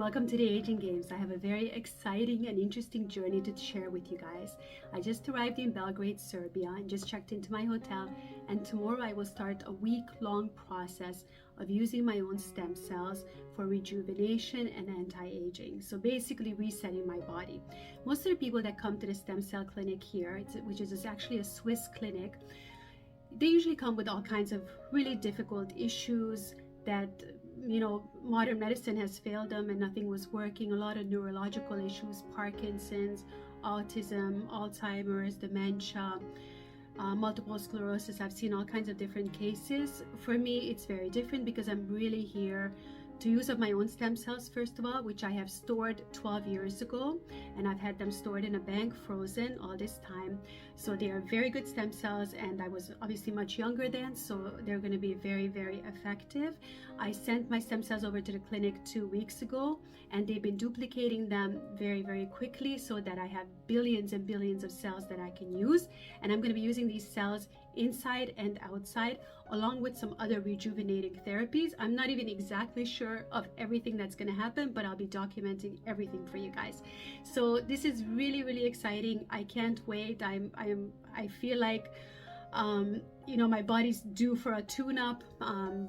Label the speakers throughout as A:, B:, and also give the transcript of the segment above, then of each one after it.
A: Welcome to the Aging Games. I have a very exciting and interesting journey to share with you guys. I just arrived in Belgrade, Serbia, and just checked into my hotel, and tomorrow I will start a week-long process of using my own stem cells for rejuvenation and anti-aging. So basically resetting my body. Most of the people that come to the stem cell clinic here, which is actually a Swiss clinic, they usually come with all kinds of really difficult issues that modern medicine has failed them and nothing was working. A lot of neurological issues, Parkinson's, autism, Alzheimer's, dementia, multiple sclerosis. I've seen all kinds of different cases. For me, it's very different because I'm really here to use of my own stem cells, first of all, which I have stored 12 years ago, and I've had them stored in a bank, frozen all this time. So they are very good stem cells, and I was obviously much younger then, so they're going to be very, very effective. I sent my stem cells over to the clinic 2 weeks ago, and they've been duplicating them very, very quickly so that I have billions and billions of cells that I can use. And I'm going to be using these cells inside and outside, along with some other rejuvenating therapies. I'm not even exactly sure of everything that's going to happen, but I'll be documenting everything for you guys. So this is really, really exciting. I can't wait. I feel like my body's due for a tune-up,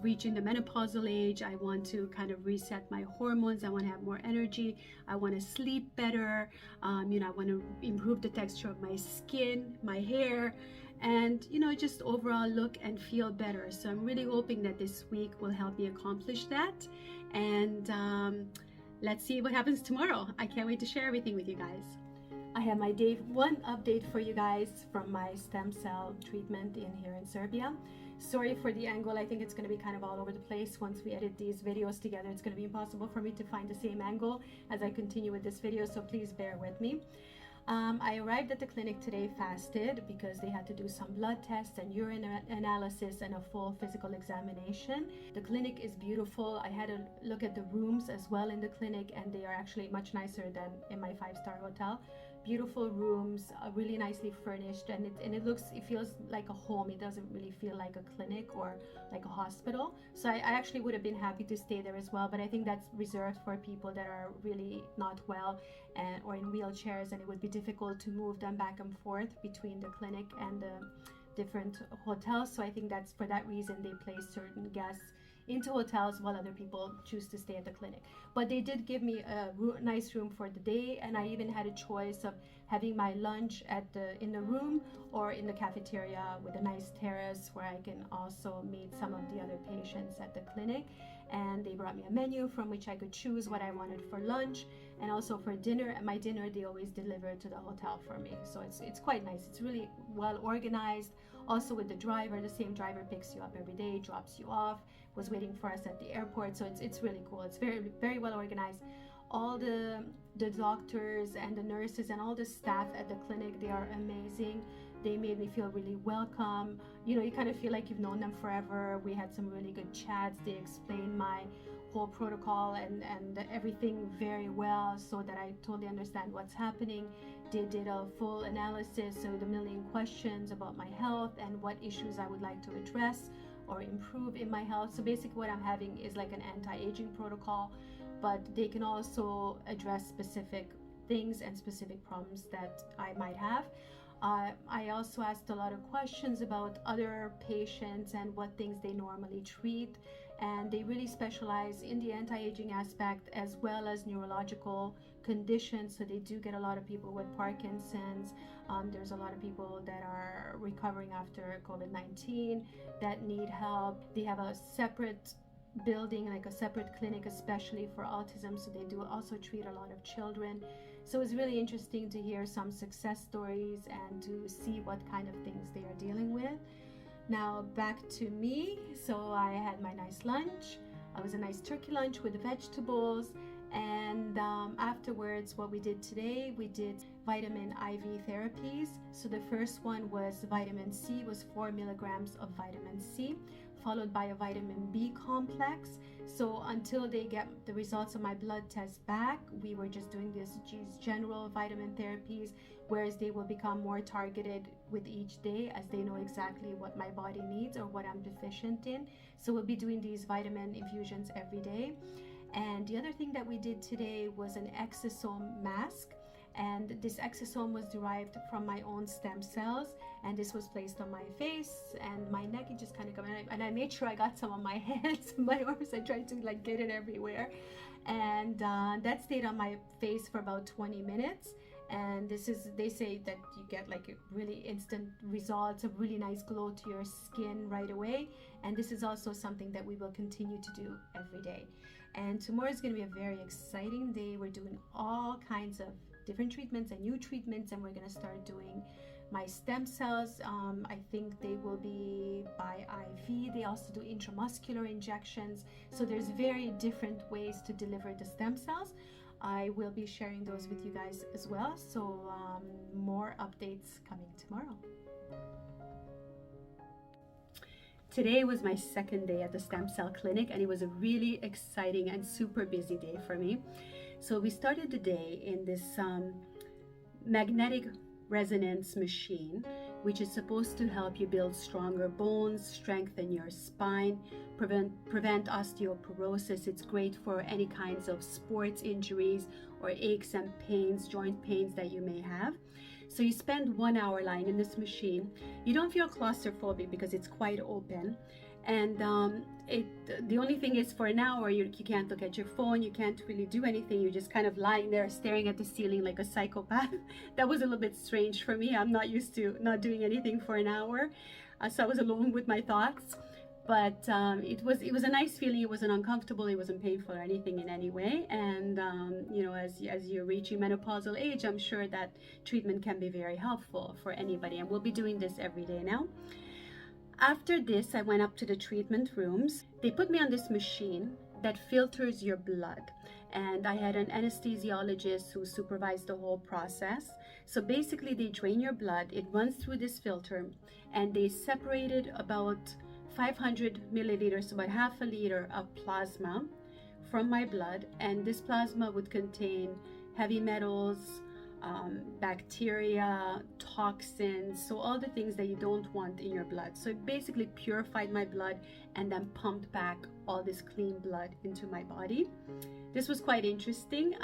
A: reaching the menopausal age. I want to kind of reset my hormones. I want to have more energy. I want to sleep better. I want to improve the texture of my skin, my hair, and just overall look and feel better. So I'm really hoping that this week will help me accomplish that, and let's see what happens tomorrow. I can't wait to share everything with you guys. I have my day 1 update for you guys from my stem cell treatment here in Serbia. Sorry for the angle. I think it's going to be kind of all over the place. Once we edit these videos together, it's going to be impossible for me to find the same angle as I continue with this video, so please bear with me. I arrived at the clinic today fasted because they had to do some blood tests and urine analysis and a full physical examination. The clinic is beautiful. I had a look at the rooms as well in the clinic, and they are actually much nicer than in my 5-star hotel. Beautiful rooms, really nicely furnished, and it feels like a home. It doesn't really feel like a clinic or like a hospital. So I actually would have been happy to stay there as well, but I think that's reserved for people that are really not well or in wheelchairs, and it would be difficult to move them back and forth between the clinic and the different hotels. So I think that's for that reason they place certain guests into hotels while other people choose to stay at the clinic. But they did give me a nice room for the day, and I even had a choice of having my lunch in the room or in the cafeteria with a nice terrace where I can also meet some of the other patients at the clinic. And they brought me a menu from which I could choose what I wanted for lunch, and also for dinner. And my dinner they always deliver to the hotel for me, so it's quite nice. It's really well organized. Also with the driver, the same driver picks you up every day, drops you off, was waiting for us at the airport. So it's really cool. It's very, very well organized. All the doctors and the nurses and all the staff at the clinic, they are amazing. They made me feel really welcome. You kind of feel like you've known them forever. We had some really good chats. They explained my whole protocol and everything very well, so that I totally understand what's happening. They did a full analysis of the million questions about my health and what issues I would like to address or improve in my health. So basically what I'm having is like an anti-aging protocol, but they can also address specific things and specific problems that I might have. I also asked a lot of questions about other patients and what things they normally treat, and they really specialize in the anti-aging aspect as well as neurological conditions. So they do get a lot of people with Parkinson's. There's a lot of people that are recovering after COVID-19 that need help. They have a separate building, like a separate clinic especially for autism, so they do also treat a lot of children. So it's really interesting to hear some success stories and to see what kind of things they are dealing with. Now back to me. So I had my nice lunch. It was a nice turkey lunch with vegetables, and afterwards what we did today, we did vitamin IV therapies. So the first one was vitamin C, was 4 milligrams of vitamin C, followed by a vitamin B complex. So until they get the results of my blood test back, we were just doing these general vitamin therapies, whereas they will become more targeted with each day as they know exactly what my body needs or what I'm deficient in. So we'll be doing these vitamin infusions every day. And the other thing that we did today was an exosome mask. And this exosome was derived from my own stem cells, and this was placed on my face and my neck. It just kind of and I made sure I got some on my hands and my arms. I tried to like get it everywhere, and that stayed on my face for about 20 minutes. And this is, they say that you get like a really instant results, a really nice glow to your skin right away. And this is also something that we will continue to do every day. And tomorrow is going to be a very exciting day. We're doing all kinds of different treatments and new treatments, and we're going to start doing my stem cells. I think they will be by IV. They also do intramuscular injections. So there's very different ways to deliver the stem cells. I will be sharing those with you guys as well. So more updates coming tomorrow. Today was my second day at the stem cell clinic, and it was a really exciting and super busy day for me. So we started the day in this magnetic resonance machine, which is supposed to help you build stronger bones, strengthen your spine, prevent osteoporosis. It's great for any kinds of sports injuries or aches and pains, joint pains that you may have. So you spend 1 hour lying in this machine. You don't feel claustrophobic because it's quite open. And the only thing is, for an hour you can't look at your phone, you can't really do anything. You're just kind of lying there staring at the ceiling like a psychopath. That was a little bit strange for me. I'm not used to not doing anything for an hour, so I was alone with my thoughts. But it was a nice feeling. It wasn't uncomfortable, it wasn't painful or anything in any way. And you know, as you're reaching menopausal age, I'm sure that treatment can be very helpful for anybody, and we'll be doing this every day now. After this, I went up to the treatment rooms. They put me on this machine that filters your blood, and I had an anesthesiologist who supervised the whole process. So basically, they drain your blood, it runs through this filter, and they separated about 500 milliliters, about half a liter of plasma from my blood, and this plasma would contain heavy metals, bacteria, toxins, so all the things that you don't want in your blood. So it basically purified my blood and then pumped back all this clean blood into my body. This was quite interesting.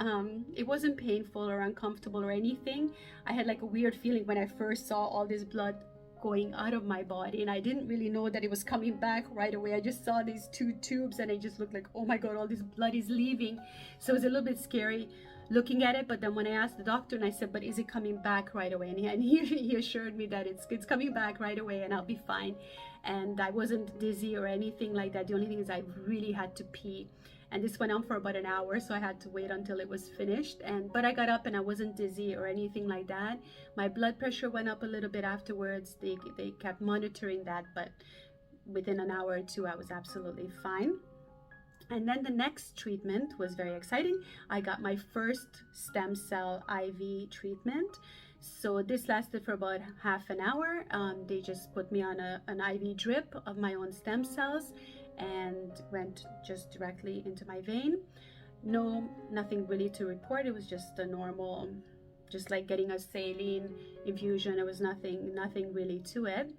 A: It wasn't painful or uncomfortable or anything. I had like a weird feeling when I first saw all this blood going out of my body, and I didn't really know that it was coming back right away. I just saw these 2 tubes and I just looked like, oh my god, all this blood is leaving. So it was a little bit scary looking at it. But then when I asked the doctor and I said, but is it coming back right away, and he assured me that it's coming back right away and I'll be fine. And I wasn't dizzy or anything like that. The only thing is I really had to pee, and this went on for about an hour, so I had to wait until it was finished. But I got up and I wasn't dizzy or anything like that. My blood pressure went up a little bit afterwards. They kept monitoring that, but within an hour or 2 I was absolutely fine. And then the next treatment was very exciting. I got my first stem cell IV treatment. So this lasted for about half an hour. They just put me on an IV drip of my own stem cells and went just directly into my vein. Nothing really to report. It was just a normal, just like getting a saline infusion. It was nothing really to it.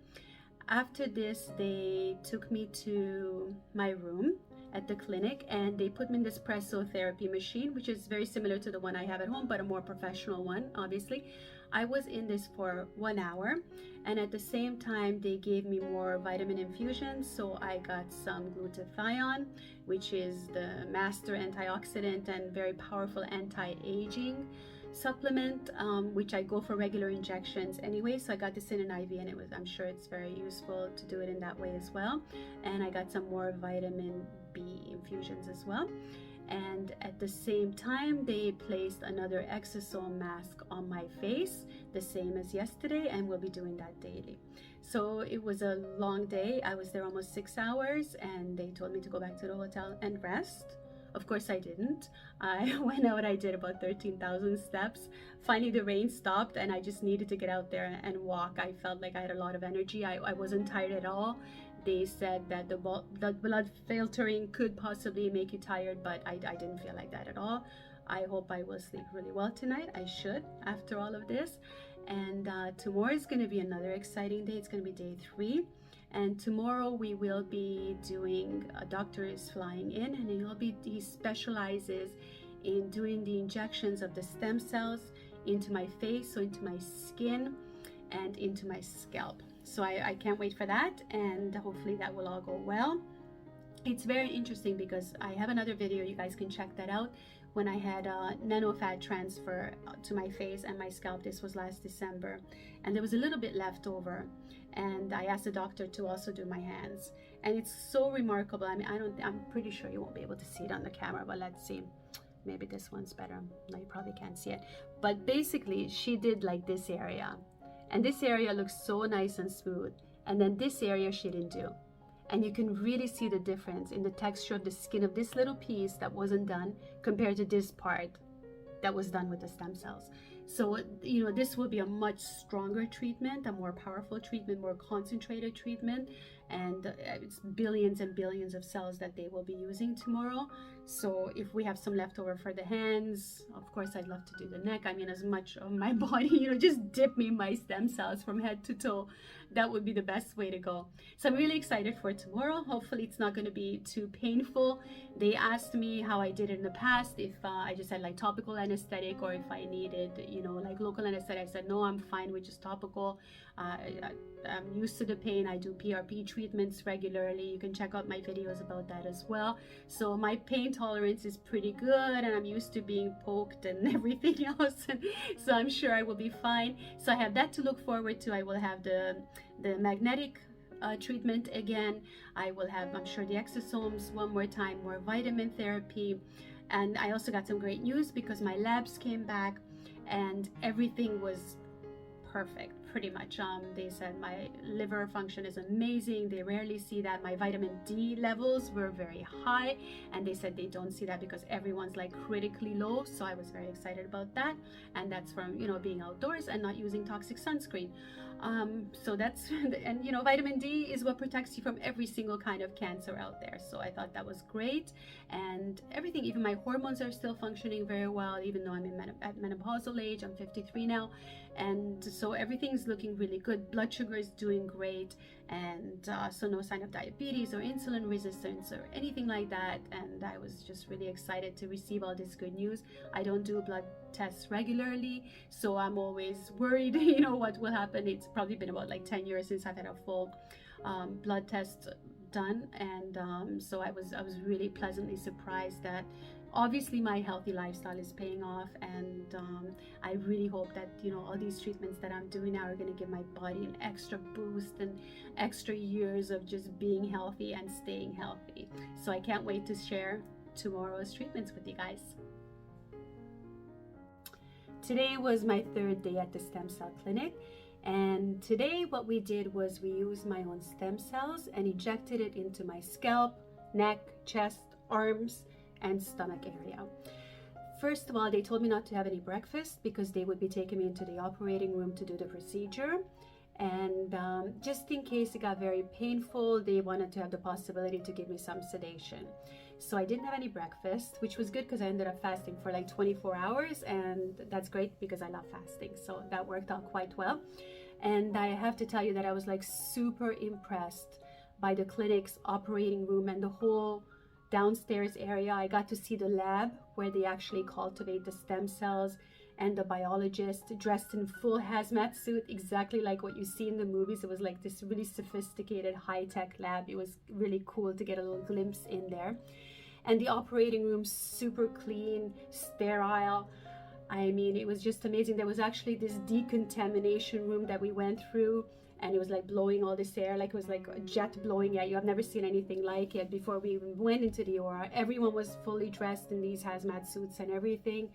A: After this, they took me to my room at the clinic, and they put me in this pressotherapy machine, which is very similar to the one I have at home, but a more professional one, obviously. I was in this for 1 hour, and at the same time they gave me more vitamin infusions. So I got some glutathione, which is the master antioxidant and very powerful anti-aging supplement, which I go for regular injections anyway. So I got this in an IV, and I'm sure it's very useful to do it in that way as well. And I got some more vitamin B infusions as well. And at the same time, they placed another exosome mask on my face, the same as yesterday, and we'll be doing that daily. So it was a long day. I was there almost 6 hours, and they told me to go back to the hotel and rest. Of course I didn't. I went out, I did about 13,000 steps. Finally the rain stopped, and I just needed to get out there and walk. I felt like I had a lot of energy. I wasn't tired at all. They said that the blood filtering could possibly make you tired, but I didn't feel like that at all. I hope I will sleep really well tonight. I should, after all of this. And tomorrow is going to be another exciting day. It's going to be day 3. And tomorrow we will be doing, a doctor is flying in, and he specializes in doing the injections of the stem cells into my face, so into my skin and into my scalp. So I can't wait for that, and hopefully that will all go well. It's very interesting because I have another video, you guys can check that out, when I had a nano-fat transfer to my face and my scalp. This was last December, and there was a little bit left over, and I asked the doctor to also do my hands, and it's so remarkable. I mean, I'm pretty sure you won't be able to see it on the camera, but let's see. Maybe this one's better. No, you probably can't see it, but basically she did like this area, and this area looks so nice and smooth, and then this area she didn't do. And you can really see the difference in the texture of the skin of this little piece that wasn't done compared to this part that was done with the stem cells. So, you know, this will be a much stronger treatment, a more powerful treatment, more concentrated treatment. And it's billions and billions of cells that they will be using tomorrow. So if we have some leftover for the hands, of course, I'd love to do the neck. I mean, as much of my body, you know, just dip me in my stem cells from head to toe. That would be the best way to go. So I'm really excited for tomorrow. Hopefully it's not going to be too painful. They asked me how I did it in the past, if I just had like topical anesthetic or if I needed, you know, like local anesthetic. I said, no, I'm fine with just topical. I'm used to the pain. I do PRP treatments regularly. You can check out my videos about that as well. So my pain tolerance is pretty good, and I'm used to being poked and everything else. And so I'm sure I will be fine. So I have that to look forward to. I will have the magnetic treatment again. I will have, I'm sure, the exosomes one more time, more vitamin therapy. And I also got some great news because my labs came back and everything was perfect, pretty much. They said my liver function is amazing. They rarely see that. My vitamin D levels were very high, and they said they don't see that because everyone's like critically low. So I was very excited about that, and that's from, you know, being outdoors and not using toxic sunscreen. So that's, and you know, vitamin D is what protects you from every single kind of cancer out there. So I thought that was great, and everything, even my hormones are still functioning very well, even though I'm at menopausal age. I'm 53 now, and so everything's looking really good. Blood sugar is doing great, and so no sign of diabetes or insulin resistance or anything like that. And I was just really excited to receive all this good news. I don't do blood tests regularly, so I'm always worried, you know, what will happen. It's probably been about like 10 years since I've had a full blood test done, and so I was really pleasantly surprised that obviously my healthy lifestyle is paying off, and I really hope that, you know, all these treatments that I'm doing now are going to give my body an extra boost and extra years of just being healthy and staying healthy. So I can't wait to share tomorrow's treatments with you guys. Today was my third day at the stem cell clinic, and today what we did was we used my own stem cells and injected it into my scalp, neck, chest, arms, and stomach area. First of all, they told me not to have any breakfast because they would be taking me into the operating room to do the procedure, and just in case it got very painful, they wanted to have the possibility to give me some sedation. So I didn't have any breakfast, which was good because I ended up fasting for like 24 hours, and that's great because I love fasting, so that worked out quite well. And I have to tell you that I was like super impressed by the clinic's operating room and the whole downstairs area. I got to see the lab where they actually cultivate the stem cells, and the biologist dressed in full hazmat suit, exactly like what you see in the movies. It was like this really sophisticated high-tech lab. It was really cool to get a little glimpse in there. And the operating room, super clean, sterile. I mean, it was just amazing. There was actually this decontamination room that we went through, and it was like blowing all this air, like it was like a jet blowing at you. I've never seen anything like it before we even went into the OR. Everyone was fully dressed in these hazmat suits and everything.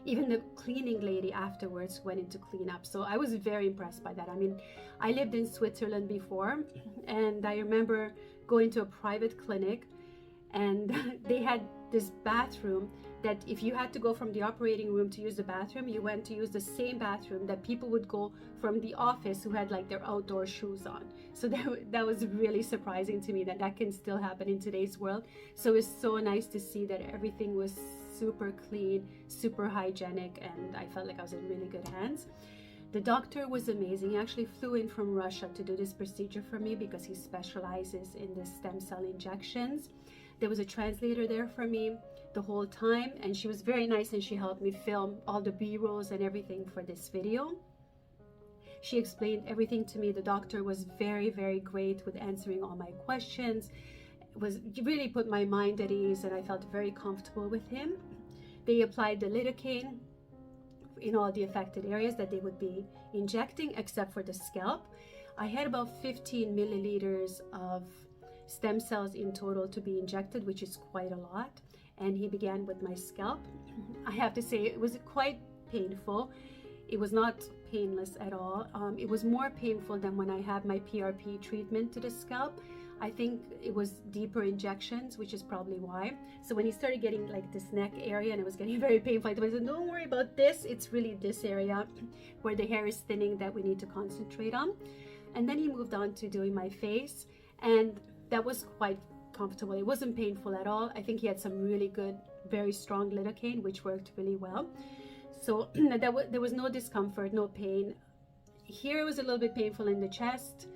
A: Even the cleaning lady afterwards went in to clean up. So I was very impressed by that. I mean, I lived in Switzerland before, and I remember going to a private clinic, and they had this bathroom that if you had to go from the operating room to use the bathroom, you went to use the same bathroom that people would go from the office who had like their outdoor shoes on. So that was really surprising to me that that can still happen in today's world. So it was so nice to see that everything was super clean, super hygienic, and I felt like I was in really good hands. The doctor was amazing. He actually flew in from Russia to do this procedure for me because he specializes in the stem cell injections. There was a translator there for me the whole time, and she was very nice, and she helped me film all the B-rolls and everything for this video. She explained everything to me. The doctor was very, very great with answering all my questions. It really put my mind at ease, and I felt very comfortable with him. They applied the lidocaine in all the affected areas that they would be injecting, except for the scalp. I had about 15 milliliters of stem cells in total to be injected, which is quite a lot. And he began with my scalp. I have to say, it was quite painful. It was not painless at all. It was more painful than when I had my PRP treatment to the scalp. I think it was deeper injections, which is probably why. So when he started getting like this neck area and it was getting very painful, I said, don't worry about this. It's really this area where the hair is thinning that we need to concentrate on. And then he moved on to doing my face, and that was quite comfortable. It wasn't painful at all. I think he had some really good, very strong lidocaine, which worked really well. So there was no discomfort, no pain. Here it was a little bit painful in the chest,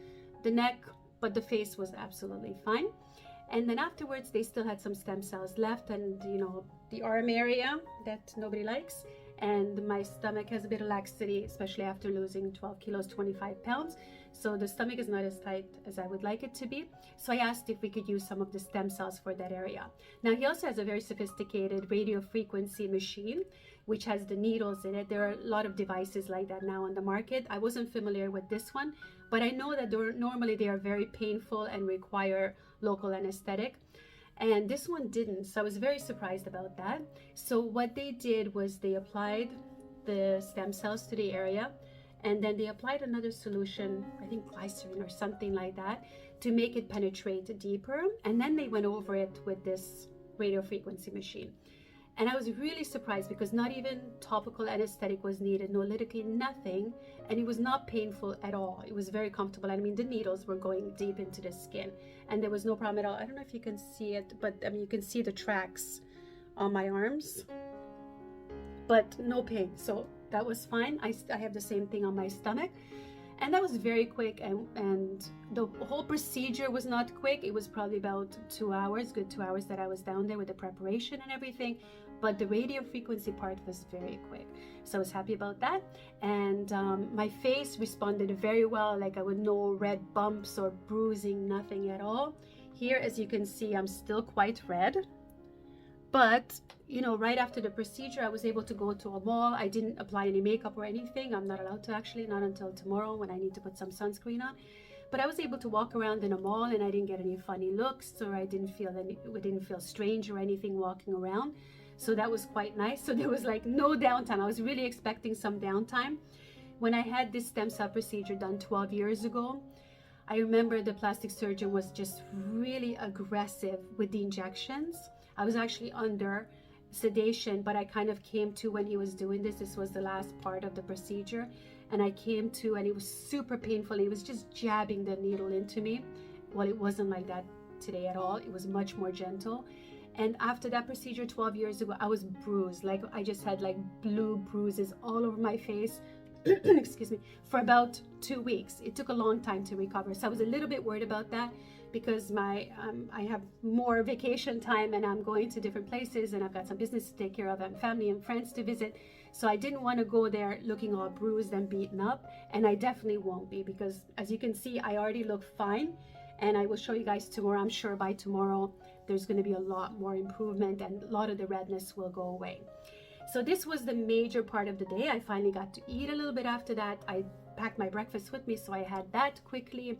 A: the neck, but the face was absolutely fine. And then afterwards, they still had some stem cells left, and the arm area that nobody likes. And my stomach has a bit of laxity, especially after losing 12 kilos, 25 pounds. So the stomach is not as tight as I would like it to be. So I asked if we could use some of the stem cells for that area. Now, he also has a very sophisticated radio frequency machine, which has the needles in it. There are a lot of devices like that now on the market. I wasn't familiar with this one, but I know that normally they are very painful and require local anesthetic. And this one didn't, so I was very surprised about that. So what they did was they applied the stem cells to the area, and then they applied another solution, I think glycerin or something like that, to make it penetrate deeper. And then they went over it with this radio frequency machine. And I was really surprised because not even topical anesthetic was needed, no lidocaine, nothing. And it was not painful at all. It was very comfortable. I mean, the needles were going deep into the skin and there was no problem at all. I don't know if you can see it, but I mean, you can see the tracks on my arms, but no pain. So that was fine. I have the same thing on my stomach. And that was very quick, and the whole procedure was not quick. It was probably about 2 hours, good 2 hours that I was down there with the preparation and everything. But the radio frequency part was very quick. So I was happy about that. And my face responded very well, like I would no red bumps or bruising, nothing at all. Here, as you can see, I'm still quite red. But, right after the procedure, I was able to go to a mall. I didn't apply any makeup or anything. I'm not allowed to actually, not until tomorrow when I need to put some sunscreen on. But I was able to walk around in a mall and I didn't get any funny looks, or it didn't feel strange or anything walking around. So that was quite nice. So there was like no downtime. I was really expecting some downtime. When I had this stem cell procedure done 12 years ago, I remember the plastic surgeon was just really aggressive with the injections. I was actually under sedation, but I kind of came to when he was doing this. This was the last part of the procedure. And I came to, and it was super painful. He was just jabbing the needle into me. Well, it wasn't like that today at all. It was much more gentle. And after that procedure 12 years ago, I was bruised. Like I just had like blue bruises all over my face, excuse me, for about 2 weeks. It took a long time to recover. So I was a little bit worried about that, because I have more vacation time and I'm going to different places and I've got some business to take care of and family and friends to visit. So I didn't want to go there looking all bruised and beaten up, and I definitely won't be, because as you can see, I already look fine, and I will show you guys tomorrow. I'm sure by tomorrow there's going to be a lot more improvement and a lot of the redness will go away. So this was the major part of the day. I finally got to eat a little bit after that. I packed my breakfast with me, so I had that quickly.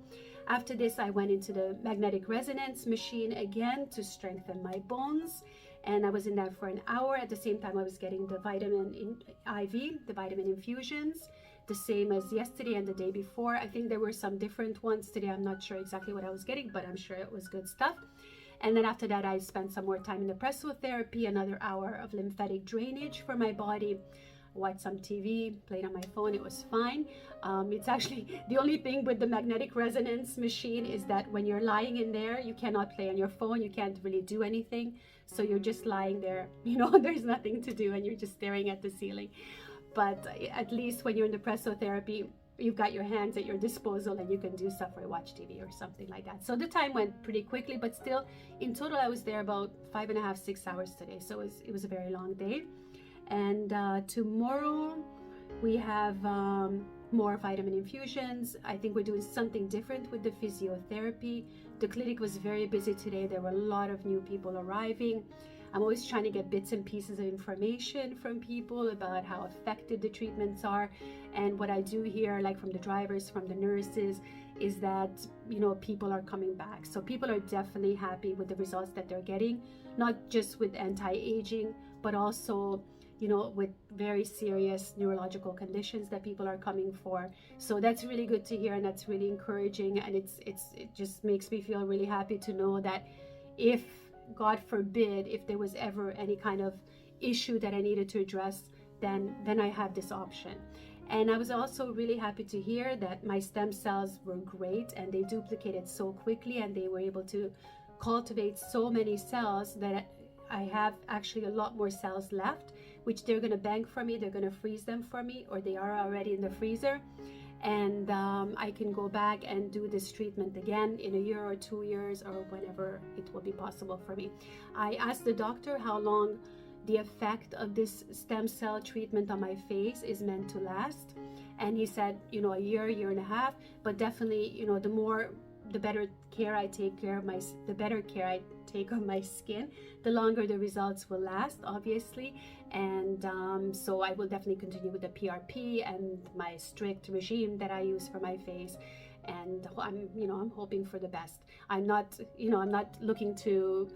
A: After this, I went into the magnetic resonance machine again to strengthen my bones, and I was in there for an hour. At the same time, I was getting the vitamin IV, the vitamin infusions, the same as yesterday and the day before. I think there were some different ones today. I'm not sure exactly what I was getting, but I'm sure it was good stuff. And then after that, I spent some more time in the pressotherapy, another hour of lymphatic drainage for my body. Watched some TV, played on my phone. It was fine. It's actually the only thing with the magnetic resonance machine is that when you're lying in there, you cannot play on your phone. You can't really do anything. So you're just lying there, there's nothing to do and you're just staring at the ceiling. but at least when you're in the pressotherapy, you've got your hands at your disposal and you can do stuff or watch TV or something like that. So the time went pretty quickly, but still in total I was there about 5.5, 6 hours today. So it was a very long day. And tomorrow we have more vitamin infusions. I think we're doing something different with the physiotherapy. The clinic was very busy today. There were a lot of new people arriving. I'm always trying to get bits and pieces of information from people about how effective the treatments are. And what I do hear, like from the drivers, from the nurses, is that, you know, people are coming back. So people are definitely happy with the results that they're getting, not just with anti-aging, but also, you know, with very serious neurological conditions that people are coming for. So that's really good to hear, and that's really encouraging. And it just makes me feel really happy to know that if, God forbid, if there was ever any kind of issue that I needed to address, then I have this option. And I was also really happy to hear that my stem cells were great and they duplicated so quickly, and they were able to cultivate so many cells that I have actually a lot more cells left, which they're going to bank for me. They're going to freeze them for me, or they are already in the freezer. And I can go back and do this treatment again in a year or 2 years, or whenever it will be possible for me. I asked the doctor how long the effect of this stem cell treatment on my face is meant to last, and he said, you know, a year, year and a half. But definitely, you know, the better care I take of my skin, the longer the results will last, obviously. And so I will definitely continue with the PRP and my strict regime that I use for my face. And I'm hoping for the best. I'm not looking to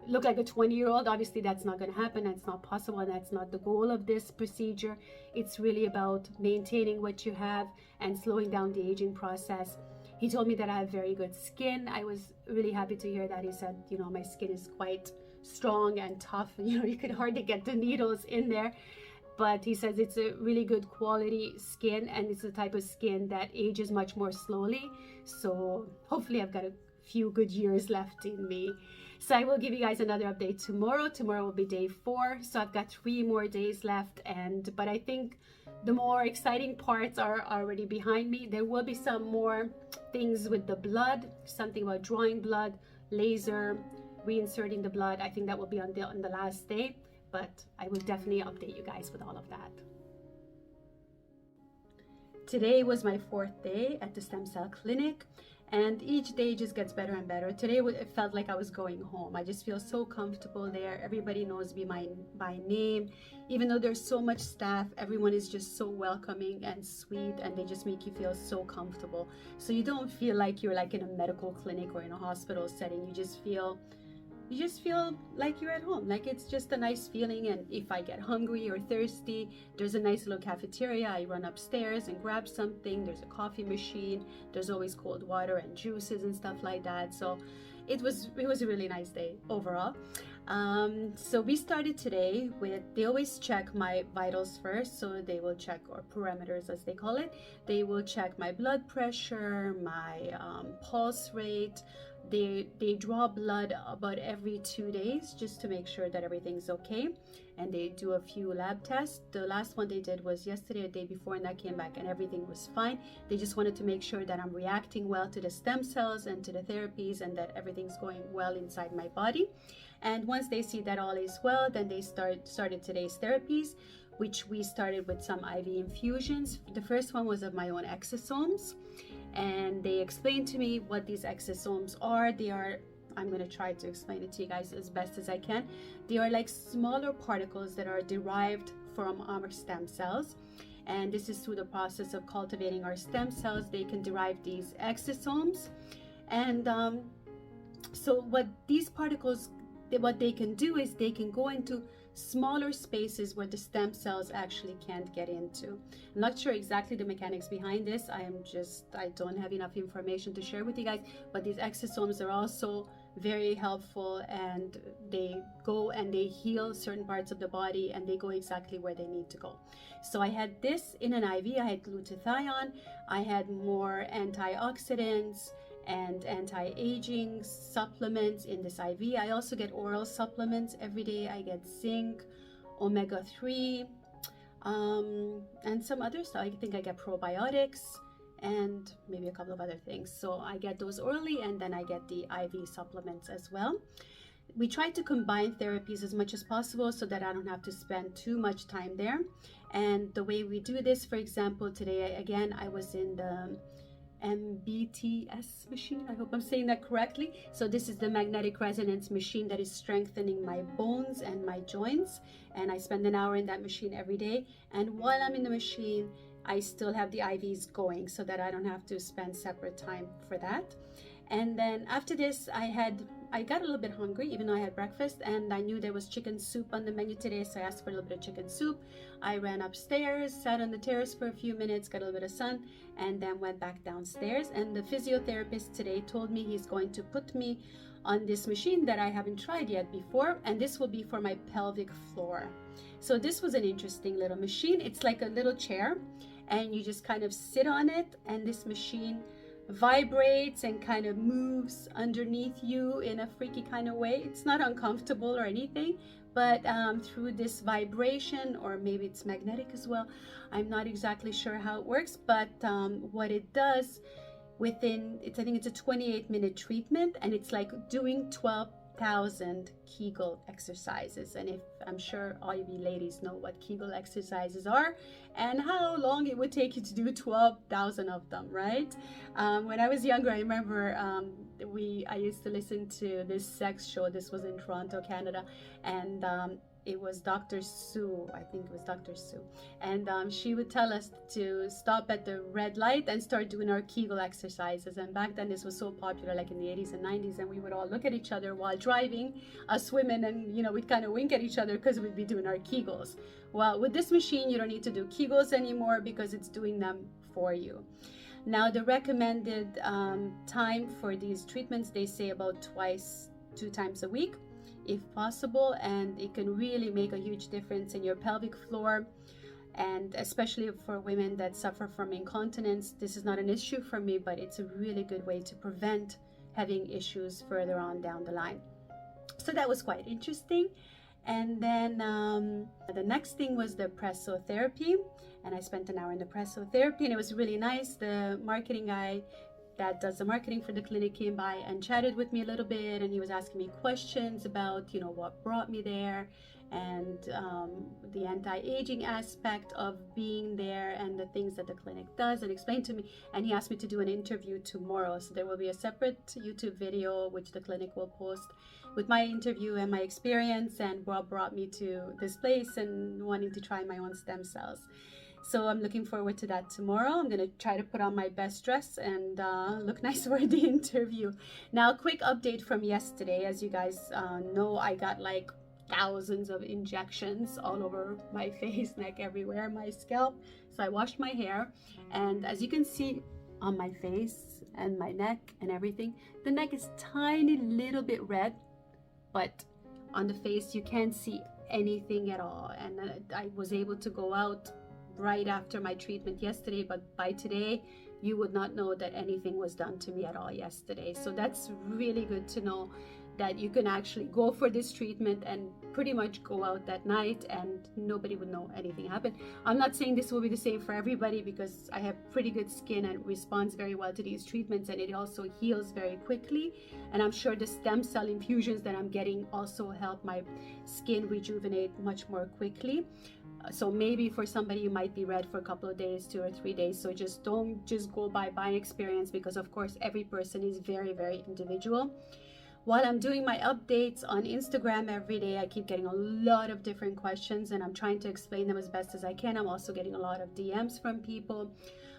A: look like a 20-year-old. Obviously that's not going to happen. That's not possible, and that's not the goal of this procedure. It's really about maintaining what you have and slowing down the aging process. He told me that I have very good skin. I was really happy to hear that. He said, you know, my skin is quite strong and tough. You know, you could hardly get the needles in there. But he says it's a really good quality skin, and it's the type of skin that ages much more slowly. So hopefully I've got a few good years left in me. So I will give you guys another update tomorrow. Tomorrow will be day 4. So I've got 3 more days left. But I think the more exciting parts are already behind me. There will be some more things with the blood, something about drawing blood, laser, reinserting the blood. I think that will be on the last day, but I will definitely update you guys with all of that. Today was my 4th day at the stem cell clinic, and each day just gets better and better. Today it felt like I was going home. I just feel so comfortable there. Everybody knows me by name. Even though there's so much staff, everyone is just so welcoming and sweet, and they just make you feel so comfortable. So you don't feel like you're like in a medical clinic or in a hospital setting. You just feel like you're at home. Like, it's just a nice feeling. And if I get hungry or thirsty, there's a nice little cafeteria. I run upstairs and grab something. There's a coffee machine. There's always cold water and juices and stuff like that. So it was a really nice day overall. So we started today with, they always check my vitals first. So they will check, or parameters as they call it. They will check my blood pressure, my pulse rate. They draw blood about every 2 days just to make sure that everything's okay, and they do a few lab tests. The last one they did was yesterday or the day before, and that came back and everything was fine. They just wanted to make sure that I'm reacting well to the stem cells and to the therapies, and that everything's going well inside my body. And once they see that all is well, then they started today's therapies, which we started with some IV infusions. The first one was of my own exosomes, and they explained to me what these exosomes are. I'm going to try to explain it to you guys as best as I can. They are like smaller particles that are derived from our stem cells, and this is through the process of cultivating our stem cells. They can derive these exosomes, and so what these particles, what they can do is they can go into smaller spaces where the stem cells actually can't get into. I'm not sure exactly the mechanics behind this. I don't have enough information to share with you guys, but these exosomes are also very helpful, and they go and they heal certain parts of the body, and they go exactly where they need to go. So I had this in an IV. I had glutathione, I had more antioxidants and anti-aging supplements in this IV. I also get oral supplements every day. I get zinc, omega-3, and some other stuff. I think I get probiotics and maybe a couple of other things. So I get those orally, and then I get the IV supplements as well. We try to combine therapies as much as possible so that I don't have to spend too much time there. And the way we do this, for example, today again I was in the MBTS machine. I hope I'm saying that correctly. So this is the magnetic resonance machine that is strengthening my bones and my joints, and I spend an hour in that machine every day. And while I'm in the machine, I still have the IVs going so that I don't have to spend separate time for that. And then after this, I got a little bit hungry, even though I had breakfast, and I knew there was chicken soup on the menu today, so I asked for a little bit of chicken soup. I ran upstairs, sat on the terrace for a few minutes, got a little bit of sun, and then went back downstairs. And the physiotherapist today told me he's going to put me on this machine that I haven't tried yet before, and this will be for my pelvic floor. So this was an interesting little machine. It's like a little chair, and you just kind of sit on it, and this machine vibrates and kind of moves underneath you in a freaky kind of way. It's not uncomfortable or anything, but through this vibration, or maybe it's magnetic as well, I'm not exactly sure how it works, but what it does I think it's a 28-minute treatment, and it's like doing 12,000 Kegel exercises. And I'm sure all of you ladies know what Kegel exercises are and how long it would take you to do 12,000 of them, right? When I was younger, I remember I used to listen to this sex show. This was in Toronto, Canada, and it was Dr. Sue. I think it was Dr. Sue. And she would tell us to stop at the red light and start doing our Kegel exercises. And back then this was so popular, like in the 80s and 90s, and we would all look at each other while driving, us women, and we'd kind of wink at each other because we'd be doing our Kegels. Well, with this machine, you don't need to do Kegels anymore because it's doing them for you. Now, the recommended time for these treatments, they say about 2 times a week, if possible, and it can really make a huge difference in your pelvic floor, and especially for women that suffer from incontinence. This is not an issue for me, but it's a really good way to prevent having issues further on down the line. So that was quite interesting. And then the next thing was the pressotherapy, and I spent an hour in the pressotherapy, and it was really nice. The marketing guy that does the marketing for the clinic came by and chatted with me a little bit, and he was asking me questions about what brought me there, and the anti-aging aspect of being there, and the things that the clinic does, and explained to me. And he asked me to do an interview tomorrow, so there will be a separate YouTube video which the clinic will post with my interview and my experience, and what brought me to this place and wanting to try my own stem cells. So I'm looking forward to that tomorrow. I'm going to try to put on my best dress and look nice for the interview. Now, quick update from yesterday. As you guys know, I got like thousands of injections all over my face, neck, everywhere, my scalp. So I washed my hair, and as you can see on my face and my neck and everything, the neck is tiny little bit red, but on the face you can't see anything at all. And I was able to go out right after my treatment yesterday, but by today you would not know that anything was done to me at all yesterday. So that's really good to know, that you can actually go for this treatment and pretty much go out that night and nobody would know anything happened. I'm not saying this will be the same for everybody, because I have pretty good skin and responds very well to these treatments, and it also heals very quickly. And I'm sure the stem cell infusions that I'm getting also help my skin rejuvenate much more quickly. So maybe for somebody you might be red for a couple of days, 2 or 3 days. So don't just go by experience, because of course every person is very, very individual. While I'm doing my updates on Instagram every day, I keep getting a lot of different questions, and I'm trying to explain them as best as I can. I'm also getting a lot of DMs from people.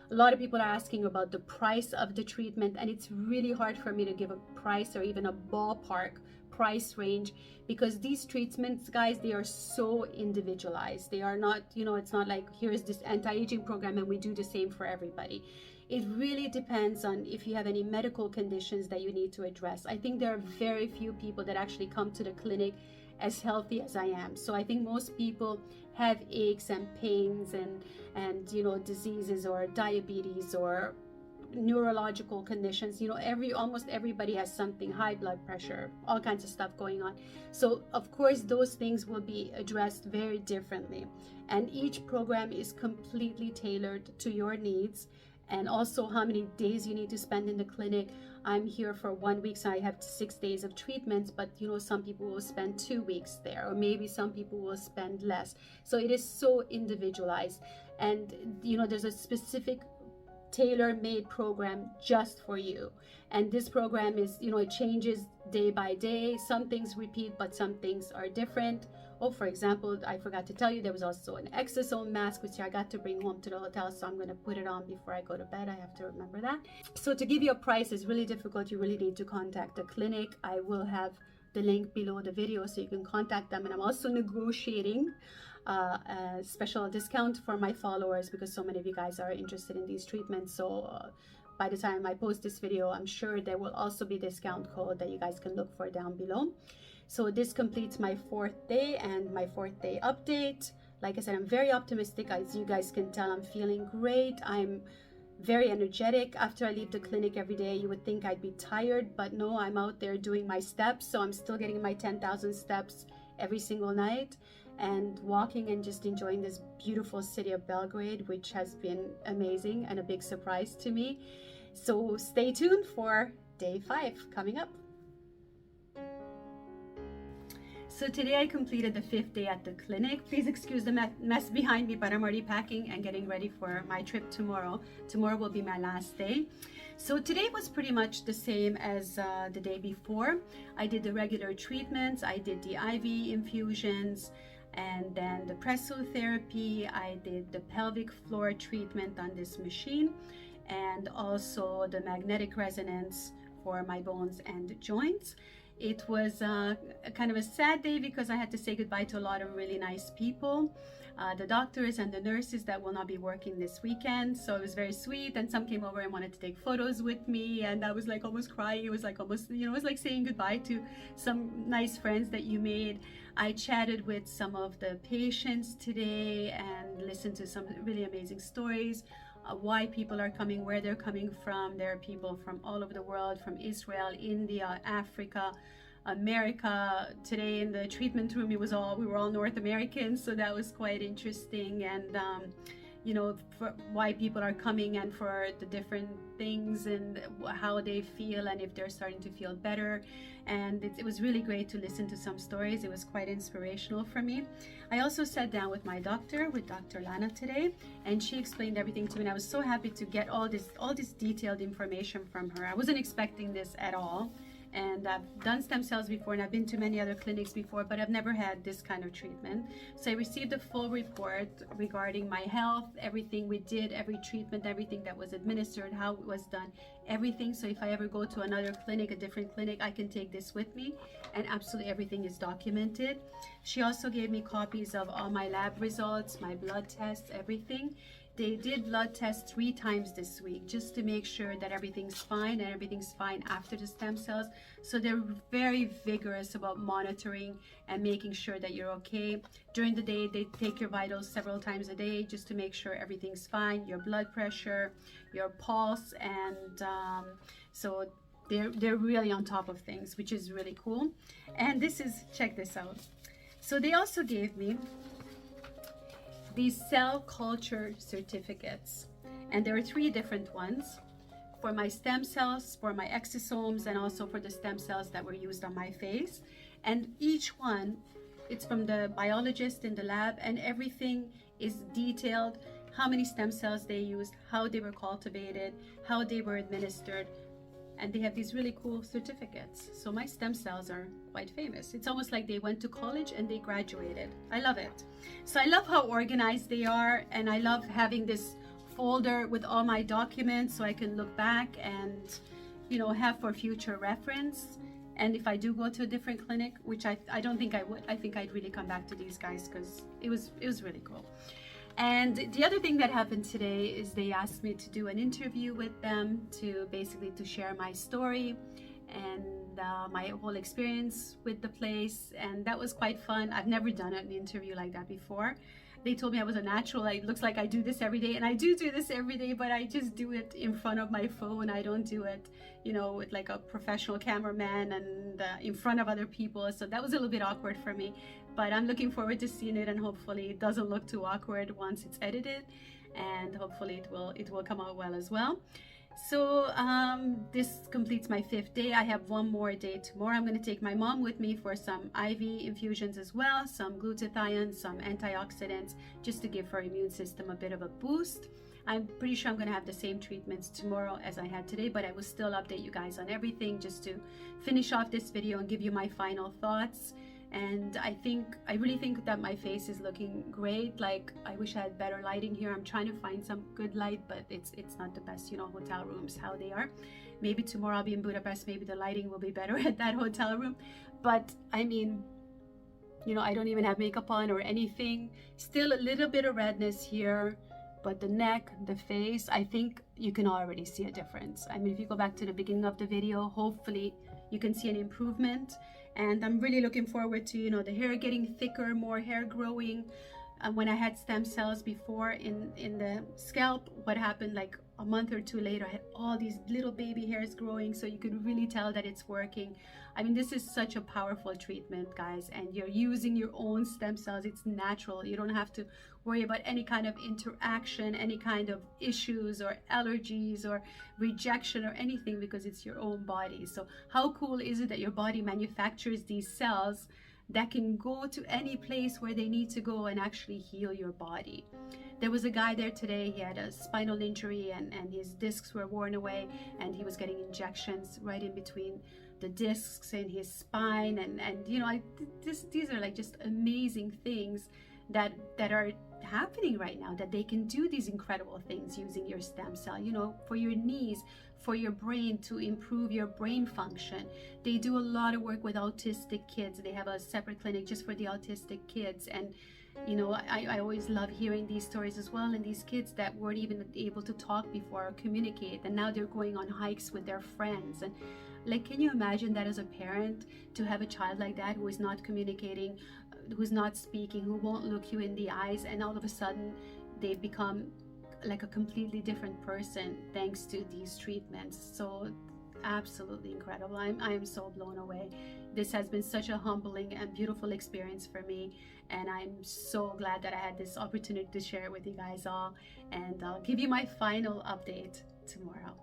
A: A lot of people are asking about the price of the treatment, and it's really hard for me to give a price or even a ballpark price range, because these treatments, guys, they are so individualized. They are not, it's not like here's this anti-aging program and we do the same for everybody. It really depends on if you have any medical conditions that you need to address. I think there are very few people that actually come to the clinic as healthy as I am. So I think most people have aches and pains and diseases or diabetes or neurological conditions. You know, almost everybody has something, high blood pressure, all kinds of stuff going on. So of course those things will be addressed very differently, and each program is completely tailored to your needs, and also how many days you need to spend in the clinic. I'm here for 1 week, so I have 6 days of treatments, but you know, some people will spend 2 weeks there, or maybe some people will spend less. So it is so individualized, and you know, there's a specific tailor-made program just for you. And this program is, you know, it changes day by day. Some things repeat, but some things are different. Oh, for example, I forgot to tell you, there was also an exosome mask, which I got to bring home to the hotel, so I'm going to put it on before I go to bed. I have to remember that. So to give you a price is really difficult. You really need to contact the clinic. I will have the link below the video so you can contact them. And I'm also negotiating a special discount for my followers, because so many of you guys are interested in these treatments. So by the time I post this video, I'm sure there will also be a discount code that you guys can look for down below. So this completes my 4th day and my 4th day update. Like I said, I'm very optimistic. As you guys can tell, I'm feeling great. I'm very energetic. After I leave the clinic every day, you would think I'd be tired, but no, I'm out there doing my steps. So I'm still getting my 10,000 steps every single night, and walking and just enjoying this beautiful city of Belgrade, which has been amazing and a big surprise to me. So stay tuned for day 5 coming up. So today I completed the 5th day at the clinic. Please excuse the mess behind me, but I'm already packing and getting ready for my trip tomorrow. Tomorrow will be my last day. So today was pretty much the same as the day before. I did the regular treatments. I did the IV infusions, and then the pressotherapy. I did the pelvic floor treatment on this machine, and also the magnetic resonance for my bones and joints. It was kind of a sad day because I had to say goodbye to a lot of really nice people, the doctors and the nurses that will not be working this weekend. So it was very sweet, and some came over and wanted to take photos with me, and I was like almost crying. It was like almost, you know, it was like saying goodbye to some nice friends that you made. I chatted with some of the patients today and listened to some really amazing stories. Why people are coming, where they're coming from. There are people from all over the world, from Israel, India, Africa, America. Today in the treatment room, we were all North Americans, so that was quite interesting. And you know, for why people are coming and for the different things and how they feel and if they're starting to feel better. And it was really great to listen to some stories. It was quite inspirational for me. I also sat down with my doctor, with Dr. Lana today, and she explained everything to me. And I was so happy to get all this detailed information from her. I wasn't expecting this at all. And I've done stem cells before, and I've been to many other clinics before, but I've never had this kind of treatment. So I received a full report regarding my health, everything we did, every treatment, everything that was administered, how it was done, everything. So if I ever go to another clinic, a different clinic, I can take this with me, and absolutely everything is documented. She also gave me copies of all my lab results, my blood tests, everything. They did blood tests 3 times this week just to make sure that everything's fine, and everything's fine after the stem cells. So they're very vigorous about monitoring and making sure that you're okay. During the day, they take your vitals several times a day just to make sure everything's fine, your blood pressure, your pulse, and so they're really on top of things, which is really cool. And check this out. So they also gave me these cell culture certificates, and there are 3 different ones for my stem cells, for my exosomes, and also for the stem cells that were used on my face. And each one, it's from the biologist in the lab, and everything is detailed: how many stem cells they used, how they were cultivated, how they were administered. And they have these really cool certificates. So my stem cells are quite famous. It's almost like they went to college and they graduated. I love it. So I love how organized they are, and I love having this folder with all my documents so I can look back and, you know, have for future reference. And if I do go to a different clinic, which I don't think I would, I think I'd really come back to these guys because it was really cool. And the other thing that happened today is they asked me to do an interview with them to share my story and my whole experience with the place, and that was quite fun. I've never done an interview like that before, they told me I was a natural. It looks like I do this every day, and I do this every day, but I just do it in front of my phone. I don't do it, with like a professional cameraman and in front of other people. So that was a little bit awkward for me, but I'm looking forward to seeing it, and hopefully it doesn't look too awkward once it's edited, and hopefully it will come out well as well. So this completes my 5th day. I have one more day tomorrow. I'm going to take my mom with me for some IV infusions as well, some glutathione, some antioxidants, just to give her immune system a bit of a boost. I'm pretty sure I'm going to have the same treatments tomorrow as I had today, but I will still update you guys on everything just to finish off this video and give you my final thoughts. And I really think that my face is looking great. Like, I wish I had better lighting here. I'm trying to find some good light, but it's not the best, hotel rooms, how they are. Maybe tomorrow I'll be in Budapest. Maybe the lighting will be better at that hotel room. But I mean, I don't even have makeup on or anything. Still a little bit of redness here, but the neck, the face, I think you can already see a difference. I mean, if you go back to the beginning of the video, hopefully you can see an improvement. And I'm really looking forward to, the hair getting thicker, more hair growing. When I had stem cells before in the scalp, what happened, like a month or two later, I had all these little baby hairs growing, so you could really tell that it's working. I mean, this is such a powerful treatment, guys, and you're using your own stem cells. It's natural. You don't have to worry about any kind of interaction, any kind of issues or allergies or rejection or anything, because it's your own body. So how cool is it that your body manufactures these cells that can go to any place where they need to go and actually heal your body? There was a guy there today. He had a spinal injury and his discs were worn away, and he was getting injections right in between the discs in his spine. And these are like just amazing things that are happening right now, that they can do these incredible things using your stem cell, for your knees, for your brain, to improve your brain function. They do a lot of work with autistic kids. They have a separate clinic just for the autistic kids. And I always love hearing these stories as well, and these kids that weren't even able to talk before or communicate, and now they're going on hikes with their friends. And like, can you imagine that as a parent, to have a child like that who is not communicating, who's not speaking, who won't look you in the eyes, and all of a sudden they become like a completely different person thanks to these treatments? So absolutely incredible. I am so blown away. This has been such a humbling and beautiful experience for me, and I'm so glad that I had this opportunity to share it with you guys all, and I'll give you my final update tomorrow.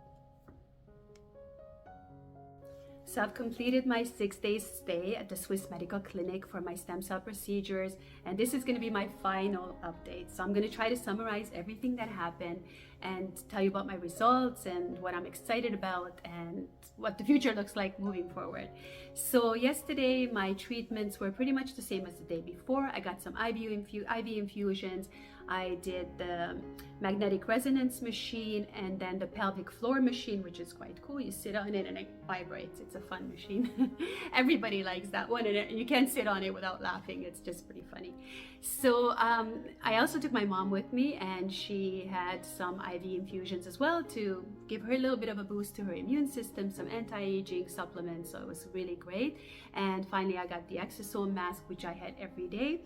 A: So I've completed my 6-day stay at the Swiss Medica clinic for my stem cell procedures, and this is going to be my final update. So I'm going to try to summarize everything that happened and tell you about my results and what I'm excited about and what the future looks like moving forward. So yesterday my treatments were pretty much the same as the day before. I got some IV infusions. I did the magnetic resonance machine and then the pelvic floor machine, which is quite cool. You sit on it and it vibrates. It's a fun machine. Everybody likes that one, and you can't sit on it without laughing. It's just pretty funny. So I also took my mom with me, and she had some IV infusions as well to give her a little bit of a boost to her immune system, some anti-aging supplements. So it was really great. And finally I got the exosome mask, which I had every day.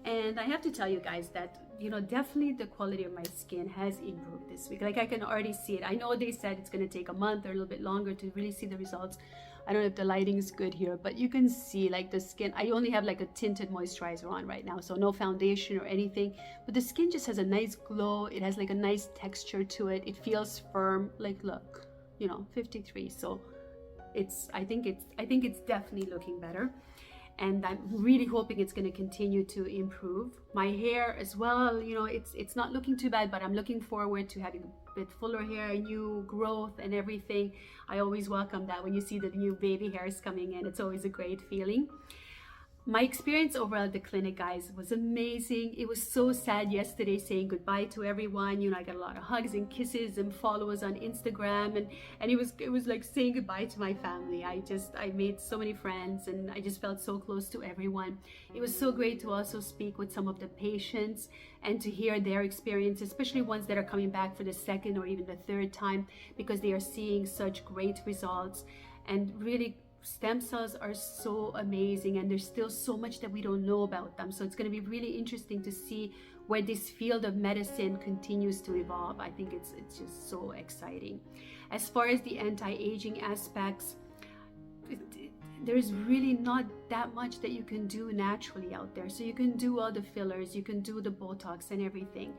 A: And I have to tell you guys that, definitely the quality of my skin has improved this week. Like, I can already see it. I know they said it's going to take a month or a little bit longer to really see the results. I don't know if the lighting is good here, but you can see like the skin. I only have like a tinted moisturizer on right now, so no foundation or anything, but the skin just has a nice glow. It has like a nice texture to it. It feels firm. Like, look, 53. So I think it's definitely looking better. And I'm really hoping it's going to continue to improve. My hair as well, it's not looking too bad, but I'm looking forward to having a bit fuller hair, new growth and everything. I always welcome that when you see the new baby hairs coming in. It's always a great feeling. My experience overall at the clinic, guys, was amazing. It was so sad yesterday saying goodbye to everyone. I got a lot of hugs and kisses and followers on Instagram, and it was like saying goodbye to my family. I made so many friends, and I just felt so close to everyone. It was so great to also speak with some of the patients and to hear their experience, especially ones that are coming back for the second or even the third time, because they are seeing such great results. And really, stem cells are so amazing, and there's still so much that we don't know about them. So it's going to be really interesting to see where this field of medicine continues to evolve. I think it's just so exciting. As far as the anti-aging aspects, there's really not that much that you can do naturally out there. So you can do all the fillers, you can do the Botox and everything,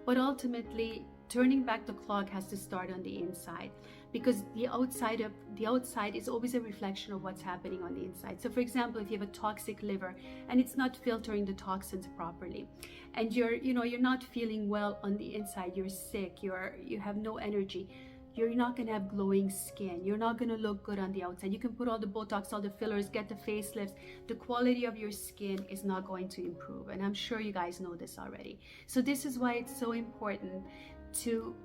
A: but ultimately turning back the clock has to start on the inside, because the outside is always a reflection of what's happening on the inside. So for example, if you have a toxic liver and it's not filtering the toxins properly, and you're not feeling well on the inside, you're sick, you have no energy, you're not going to have glowing skin, you're not going to look good on the outside. You can put all the Botox, all the fillers, get the facelifts, the quality of your skin is not going to improve, and I'm sure you guys know this already. So this is why it's so important to,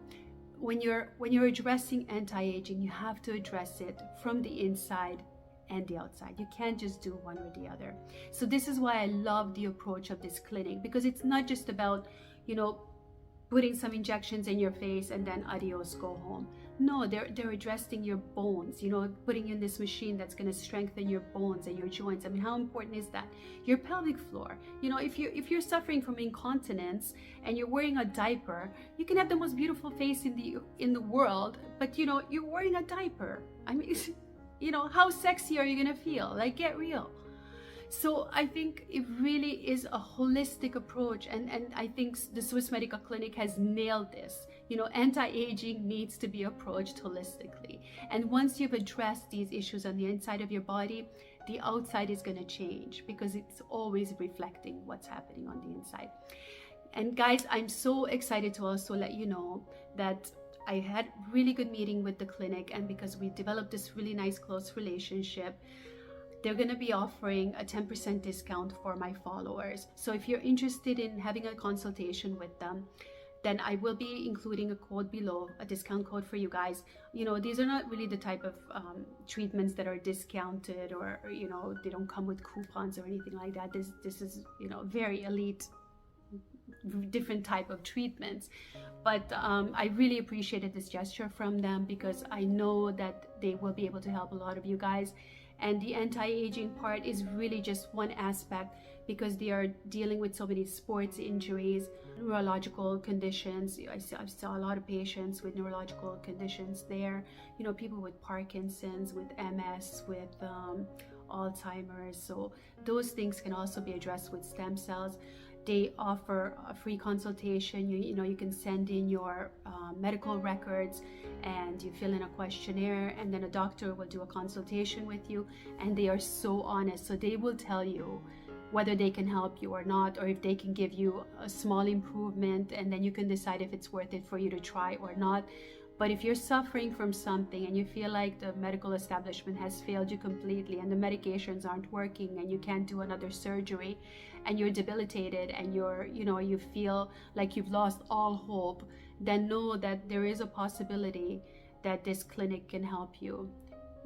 A: when you're addressing anti-aging, you have to address it from the inside and the outside. You can't just do one or the other. So this is why I love the approach of this clinic, because it's not just about, putting some injections in your face and then adios, go home. No, they're addressing your bones, putting in this machine that's going to strengthen your bones and your joints. I mean, how important is that? Your pelvic floor. If you're suffering from incontinence and you're wearing a diaper, you can have the most beautiful face in the world, but you're wearing a diaper. I mean, how sexy are you going to feel? Like, get real. So I think it really is a holistic approach, and I think the Swiss Medica Clinic has nailed this. Anti-aging needs to be approached holistically. And once you've addressed these issues on the inside of your body, the outside is going to change, because it's always reflecting what's happening on the inside. And guys, I'm so excited to also let you know that I had really good meeting with the clinic, and because we developed this really nice close relationship, they're going to be offering a 10% discount for my followers. So if you're interested in having a consultation with them, then I will be including a code below, a discount code for you guys. These are not really the type of treatments that are discounted, or they don't come with coupons or anything like that. This is very elite, different type of treatments. But I really appreciated this gesture from them, because I know that they will be able to help a lot of you guys. And the anti-aging part is really just one aspect, because they are dealing with so many sports injuries, neurological conditions. I saw a lot of patients with neurological conditions there, people with Parkinson's, with MS, with Alzheimer's. So those things can also be addressed with stem cells. They offer a free consultation. You can send in your medical records, and you fill in a questionnaire, and then a doctor will do a consultation with you, and they are so honest. So they will tell you whether they can help you or not, or if they can give you a small improvement, and then you can decide if it's worth it for you to try or not. But if you're suffering from something and you feel like the medical establishment has failed you completely, and the medications aren't working, and you can't do another surgery, and you're debilitated, and you feel like you've lost all hope, then know that there is a possibility that this clinic can help you,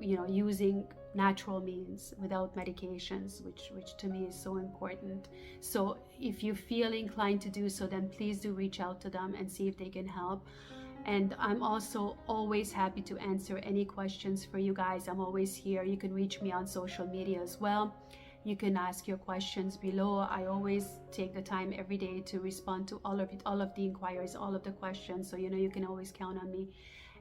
A: using natural means without medications, which to me is so important. So if you feel inclined to do so, then please do reach out to them and see if they can help. And I'm also always happy to answer any questions for you guys. I'm always here. You can reach me on social media as well. You can ask your questions below. I always take the time every day to respond to all of the inquiries, all of the questions. So you can always count on me.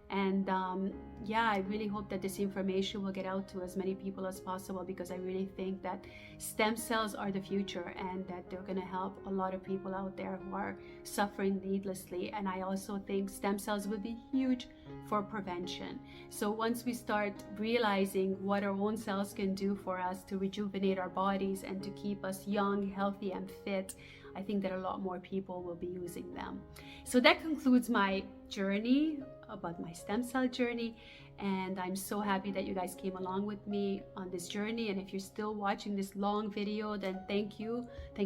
A: And I really hope that this information will get out to as many people as possible, because I really think that stem cells are the future, and that they're going to help a lot of people out there who are suffering needlessly. And I also think stem cells will be huge for prevention. So once we start realizing what our own cells can do for us to rejuvenate our bodies and to keep us young, healthy, and fit, I think that a lot more people will be using them. So that concludes my journey about my stem cell journey, and I'm so happy that you guys came along with me on this journey. And if you're still watching this long video, then thank you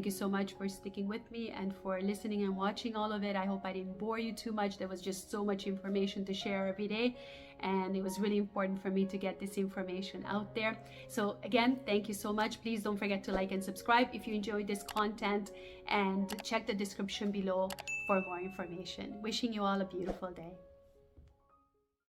A: so much for sticking with me and for listening and watching all of it. I hope I didn't bore you too much. There was just so much information to share every day, and it was really important for me to get this information out there. So again, thank you so much. Please don't forget to like and subscribe if you enjoyed this content, and check the description below for more information. Wishing you all a beautiful day.